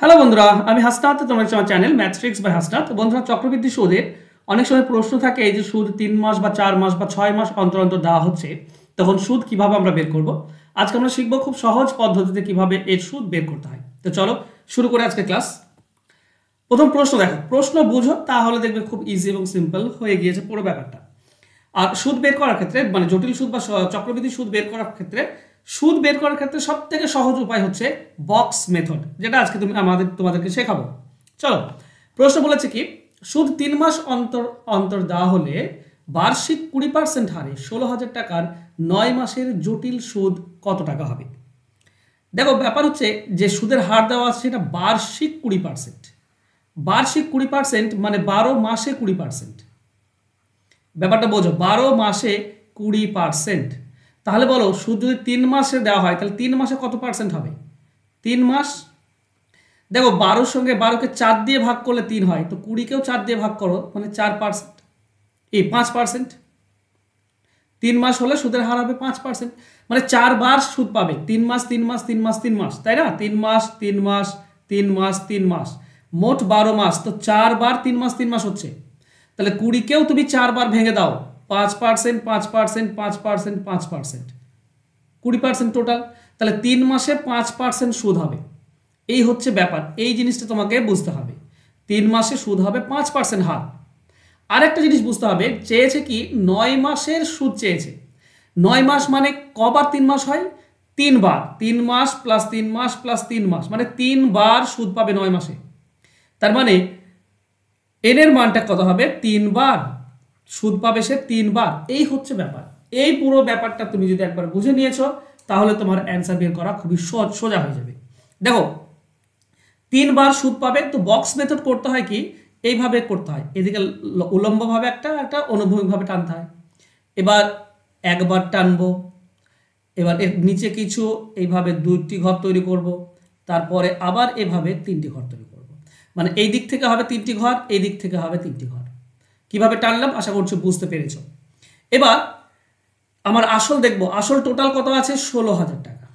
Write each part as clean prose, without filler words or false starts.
Hello বন্ধুরা, আমি হাসনাত। তোমার আমার channel maths tricks by Hasnat. বন্ধুরা, চক্রবৃদ্ধি সুদের অনেক সময় প্রশ্ন থাকে, এই যে সুদ 3 মাস বা 4 মাস বা 6 মাস অন্তর অন্তর দেওয়া হচ্ছে, তখন সুদ কিভাবে আমরা বের করব। আজকে আমরা শিখবো খুব সহজ পদ্ধতিতে কিভাবে এর সুদ বের করতে হয়। তো চলো শুরু করে আজকে ক্লাস। প্রথম প্রশ্ন দেখো, প্রশ্ন বুঝো, তাহলে দেখবে খুব ইজি এবং সিম্পল হয়ে গিয়েছে পুরো ব্যাপারটা। আর সুদ বের করার ক্ষেত্রে, মানে জটিল সুদ বা চক্রবৃদ্ধি সুদ বের করার ক্ষেত্রে, সুদ বের করার ক্ষেত্রে সব থেকে সহজ উপায় হচ্ছে বক্স মেথড, যেটা আজকে তোমাদেরকে শেখাবো। চলো, প্রশ্ন বলেছে কি, সুদ 3 মাস অন্তর অন্তর দেওয়া হলে বার্ষিক 20% হারে 16,000 টাকার 9 মাসের জটিল সুদ কত টাকা হবে। দেখো, ব্যাপার হচ্ছে যে সুদের হার দেওয়া আছে সেটা বার্ষিক 20%। বার্ষিক 20% মানে 12 মাসে 20%। ব্যাপারটা বোঝো, 12 মাসে 20%। তাহলে বলো, সুদ যদি 3 মাসে দেওয়া হয় তাহলে 3 মাসে কত পার্সেন্ট হবে? 3 মাস। দেখো, 12-র সঙ্গে 12কে 4 দিয়ে ভাগ করলে 3 হয়, তো 20-কেও 4 দিয়ে ভাগ করো, মানে 4%, এই 5%। 3 মাস হলে সুদের হার হবে 5%, মানে 4 বার সুদ পাবে। 3 মাস 3 মাস 3 মাস 3 মাস, তাই না? 3 মাস 3 মাস 3 মাস 3 মাস, মোট 12 মাস, তো 4 বার 3 মাস 3 মাস হচ্ছে। তাহলে 20-কেও তুমি 4 বার ভেঙে দাও, 5%, 5%, 5%, 5%, 20% টোটাল। তাহলে 3 মাসে 5% সুদ হবে। এই হচ্ছে ব্যাপার, এই জিনিসটা তোমাকে বুঝতে হবে। 3 মাসে সুদ হবে 5% হার। আরেকটা জিনিস বুঝতে হবে, চেয়েছে কি 9 মাসের সুদ চেয়েছে। 9 মাস মানে কবার 3 মাস হয়? 3 বার। 3 মাস প্লাস 3 মাস প্লাস 3 মাস, মানে 3 বার সুদ পাবে 9 মাসে। তার মানে এন এর মানটা কত হবে? 3 বার সুদ পাবে সে, 3 বার। এই হচ্ছে ব্যাপার। এই পুরো ব্যাপারটা তুমি যদি একবার বুঝে নিয়েছো, তাহলে তোমার অ্যান্সার বের করা খুবই সোজা হয়ে যাবে। দেখো, 3 বার সুদ পাবে, তো বক্স মেথড করতে হয় কি, এইভাবে করতে হয়। এদিকে উলম্বভাবে একটা একটা অনুভূমিকভাবে টানতে হয়। এবার একবার টানবো, এবার এর নিচে কিছু এইভাবে 2টি ঘর তৈরি করব, তারপরে আবার এভাবে 3টি ঘর তৈরি করব। মানে এই দিক থেকে হবে 3টি ঘর, এই দিক থেকে হবে 3টি ঘর। কিভাবে টানলাম আশা করছি বুঝতে পেরেছ। এবার আমার আসল দেখবো, আসল টোটাল কত আছে? 16,000 টাকা।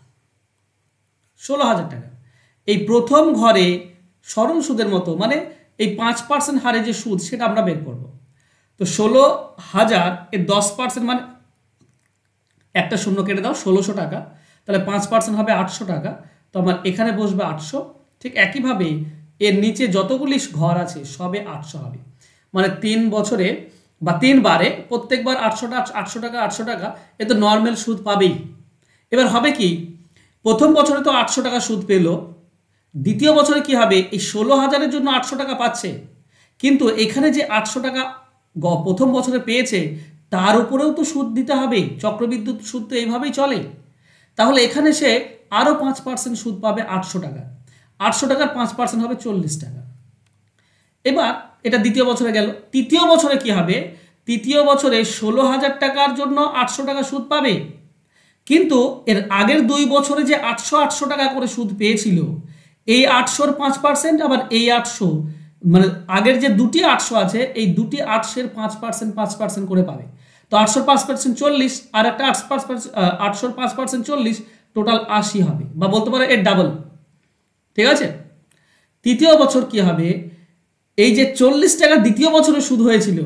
16,000 টাকা। এই প্রথম ঘরে সরল সুদের মতো, মানে এই 5% হারে যে সুদ, সেটা আমরা বের করব। তো 16,000 এর 10% মানে একটা শূন্য কেটে দাও, 1600 টাকা। তাহলে 5% হবে 800 টাকা। তো আমার এখানে বসবে 800। ঠিক একইভাবে এর নিচে যতগুলি ঘর আছে সবে 800 হবে। মানে 3 বছরে বা 3 বারে প্রত্যেকবার 800 টাকা 800 টাকা 800 টাকা, এ তো নর্মাল সুদ পাবেই। এবার হবে কি, প্রথম বছরে তো 800 টাকা সুদ পেল, দ্বিতীয় বছরে কি হবে? এই 16,000-এর জন্য 800 টাকা পাচ্ছে, কিন্তু এখানে যে 800 টাকা প্রথম বছরে পেয়েছে, তার উপরেও তো সুদ দিতে হবে। চক্রবিদ্যুৎ সুদ তো এইভাবেই চলে। তাহলে এখানে সে আরও 5% সুদ পাবে 800 টাকা। 800 টাকার 5% হবে 40 টাকা। এবার এটা দ্বিতীয় বছরে গেল। তৃতীয় বছরে কি হবে? তৃতীয় বছরে 16,000 টাকার জন্য 800 টাকা সুদ পাবে, কিন্তু এর আগের 2 বছরে যে 800 টাকা করে সুদ পেয়েছিল, এই 800-র 5%, আবার এই 800, মানে আগের যে দুটি 800 আছে, এই দুটি 800-এর 5% 5% করে পাবে। তো 800-র 5% 40, আর একটা 800-র 5% 40, টোটাল 80 হবে, বা বলতে পারো এর ডাবল। ঠিক আছে? তৃতীয় বছর কি হবে? এই যে 40 টাকা দ্বিতীয় বছরে সুদ হয়েছিল,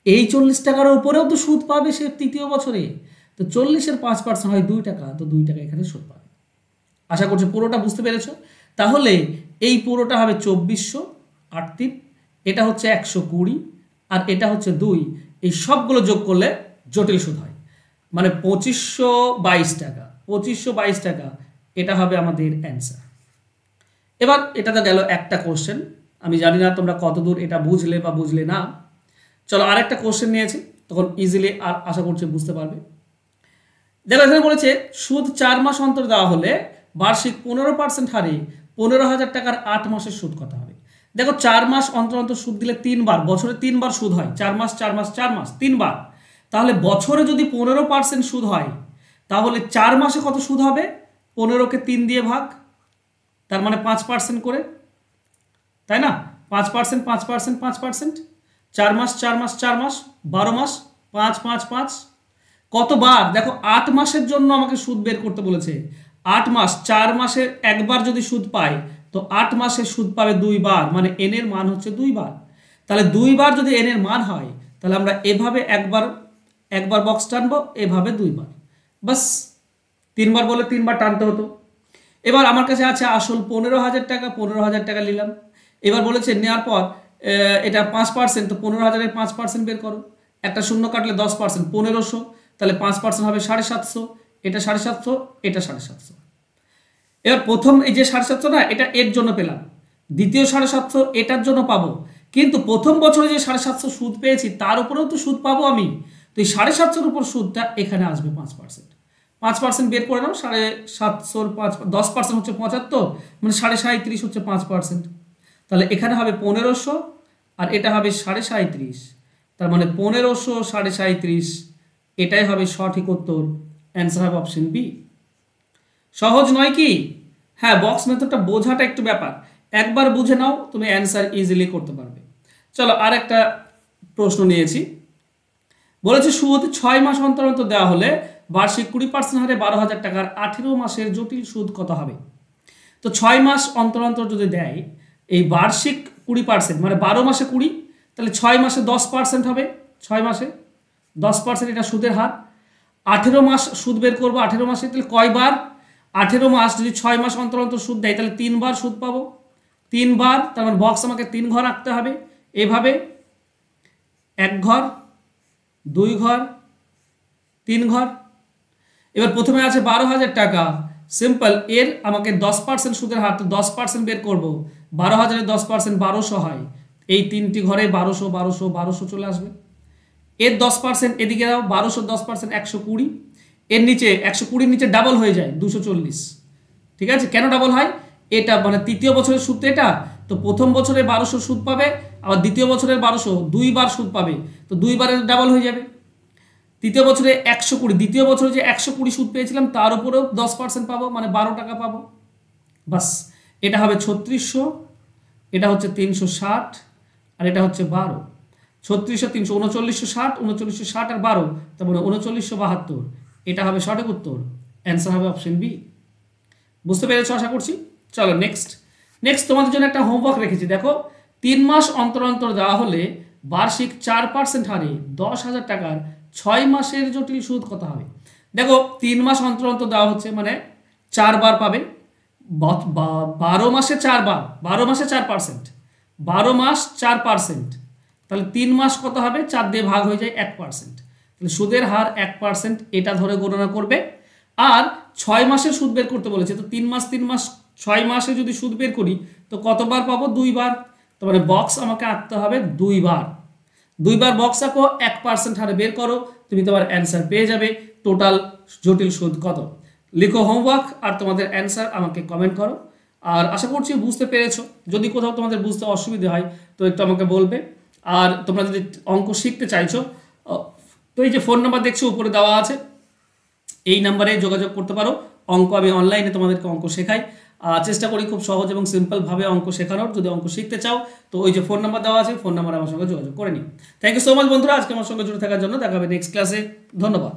এই 40 টাকার উপরেও তো সুদ পাবে সে তৃতীয় বছরে। তো 40-এর 5% হয় 2 টাকা, তো 2 টাকা এখানে সুদ পাবে। আশা করছি পুরোটা বুঝতে পেরেছো। তাহলে এই পুরোটা হবে 2400, 8 এটা হচ্ছে 120, আর এটা হচ্ছে 2। এই সবগুলো যোগ করলে জটিল সুদ হয়, মানে 2522 টাকা। 2522 টাকা, এটা হবে আমাদের অ্যান্সার। এবার এটা তো গেল একটা কোশ্চেন। আমি জানি না তোমরা কতদূর এটা বুঝলে বা বুঝলে না। চলো আরেকটা কোশ্চেন নিয়েছি, তখন ইজিলি আর আশা করছি বুঝতে পারবে। দেখো, এখানে বলেছে সুদ 4 মাস অন্তর দেওয়া হলে বার্ষিক 15% হারে 15,000 টাকার 8 মাসের সুদ কত হবে। দেখো, 4 মাস অন্তর অন্তর সুদ দিলে 3 বার, বছরে 3 বার সুদ হয়। 4 মাস 4 মাস 4 মাস 3 বার, তাহলে বছরে যদি 15% সুদ হয়, তাহলে 4 মাসে কত সুদ হবে? 15-কে 3 দিয়ে ভাগ, তার মানে 5% করে, তাই না? 5%, 5%, 5%, 4 মাস 4 মাস 4 মাস, 12 মাস, 5 5 5, কতবার? দেখো, 8 মাসের জন্য আমাকে সুদ বের করতে বলেছে। 8 মাস, 4 মাসে একবার যদি সুদ পাই, তো 8 মাসে সুদ পাবে 2 বার, মানে n এর মান হচ্ছে 2 বার। তাহলে 2 বার যদি n এর মান হয়, তাহলে আমরা এভাবে একবার বক্স টানবো, এভাবে 2 বার, বাস। 3 বার বলে 3 বার টানতে হতো। এবার আমার কাছে আছে আসল 15,000 টাকা, 15,000 টাকা নিলাম। এবার বলেছে নেওয়ার পর এটা 5%, তো 15,000-এর 5% বের করো। একটা শূন্য কাটলে 10%, 1500, তাহলে 5% হবে 750, এটা 750, এটা 750। এবার প্রথম এই যে 750 না, এটা এর জন্য পেলাম, দ্বিতীয় 750 এটার জন্য পাবো, কিন্তু প্রথম বছরে যে 750 সুদ পেয়েছি তার উপরেও তো সুদ পাবো আমি। তো এই 750-এর উপর সুদটা এখানে আসবে 5%। 5% বের করে নাও, 750-র 10% হচ্ছে 75, মানে 37.5 হচ্ছে 5%। তাহলে এখানে হবে 1500 আর এটা হবে 37.5, তার মানে 1500 37.5, এটাই হবে সঠিক উত্তর। অ্যান্সার হবে অপশন বি। সহজ নয় কি? হ্যাঁ, বক্স মেথডটা বোঝাটা একটু ব্যাপার, একবার বুঝে নাও তুমি অ্যান্সার ইজিলি করতে পারবে। চলো আর একটা প্রশ্ন নিয়েছি। বলেছে সুদ 6 মাস অন্তর অন্তর দেওয়া হলে বার্ষিক 20% হারে 12,000 টাকার 18 মাসের জটিল সুদ কত হবে? তো 6 মাস অন্তর অন্তর যদি দেয়, এই বার্ষিক 20%, মানে 12 মাসে 20, তাহলে 6 মাসে 10% হবে। 6 মাসে 10% এটা সুদের হার। 18 মাস সুদ বের করবো, 18 মাসে তাহলে কয়বার? 18 মাস যদি 6 মাস অন্তর অন্তর সুদ দেয়, তাহলে 3 বার সুদ পাবো। 3 বার, তার মানে বক্স আমাকে 3 ঘর আঁকতে হবে, এভাবে 1 ঘর, 2 ঘর, 3 ঘর। এবার প্রথমে আছে 12,000 টাকা, সিম্পল, এর আমাকে 10% সুদের হার, তো 10% বের করবো। 12,000-এর 10% 1200 হয়, এই 3টি ঘরে 1200 1200 1200 চলে আসবে। এর 10% এদিকে দাও, 1200 10% 120, এর নিচে 120-র নিচে ডাবল হয়ে যায় 240। ঠিক আছে, কেন ডাবল হয়? এটা মানে তৃতীয় বছরের সুদ, এটা তো প্রথম বছরে 1200 সুদ পাবে, আবার দ্বিতীয় বছরের 1200, 2 বার সুদ পাবে, তো 2 বারের ডাবল হয়ে যাবে। তৃতীয় বছরে 120, দ্বিতীয় বছরে যে 120 সুদ পেয়েছিলাম তার উপরেও 10% পাবো, মানে 12 টাকা পাবো, বাস। এটা হবে 3600, এটা হচ্ছে 360, আর এটা হচ্ছে 12। 3600 300 3960, 3960 আর 12, তারপরে 3972, এটা হবে সঠিক উত্তর। অ্যান্সার হবে অপশন বি। বুঝতে পেরেছো আশা করছি। চলো নেক্সট তোমাদের জন্য একটা হোমওয়ার্ক রেখেছি। দেখো, 3 মাস অন্তর অন্তর দেওয়া হলে বার্ষিক 4% হারে 10,000 টাকার 6 মাসের জটিল সুদ কত হবে? দেখো, 3 মাস অন্তর অন্তর দেওয়া হচ্ছে, মানে 4 বার পাবে। 12 মাসে 4 বার, 12 মাসে 4%, 12 মাস 4%, তাহলে 3 মাস কত হবে? 4 দিয়ে ভাগ হয়ে যায় 1%, তাহলে সুদের হার 1%, এটা ধরে গণনা করবে। আর 6 মাসের সুদ বের করতে বলেছে, তো 3 মাস 6 মাসে যদি সুদ বের করি তো কতবার পাবো? 2 বার, তারপরে বক্স আমাকে আঁকতে হবে 2 বার। 2 বার বক্স আঁকো, 1% হারে বের করো, তুমি তোমার অ্যান্সার পেয়ে যাবে। টোটাল জটিল সুদ কত? লিখো হোমওয়ার্ক আর তোমাদের অ্যান্সার আমাকে কমেন্ট করো। আর আশা করছি বুঝতে পেরেছো। যদি কোথাও তোমাদের বুঝতে অসুবিধা হয় তো একটু আমাকে বলবে। আর তোমরা যদি অঙ্ক শিখতে চাইছো, তো এই যে ফোন নাম্বার দেখছো উপরে দেওয়া আছে, এই নাম্বারে যোগাযোগ করতে পারো। অঙ্ক আমি অনলাইনে তোমাদেরকে অঙ্ক শেখাই, চেষ্টা করি খুব সহজ এবং সিম্পলভাবে অঙ্ক শেখানোর। যদি অঙ্ক শিখতে চাও তো ওই যে ফোন নাম্বার দেওয়া আছে, ফোন নাম্বারে আমার সঙ্গে যোগাযোগ করে নিই। থ্যাংক ইউ সো মাচ বন্ধুরা, আজকে আমার সঙ্গে জুড়ে থাকার জন্য। দেখা হবে নেক্সট ক্লাসে। ধন্যবাদ।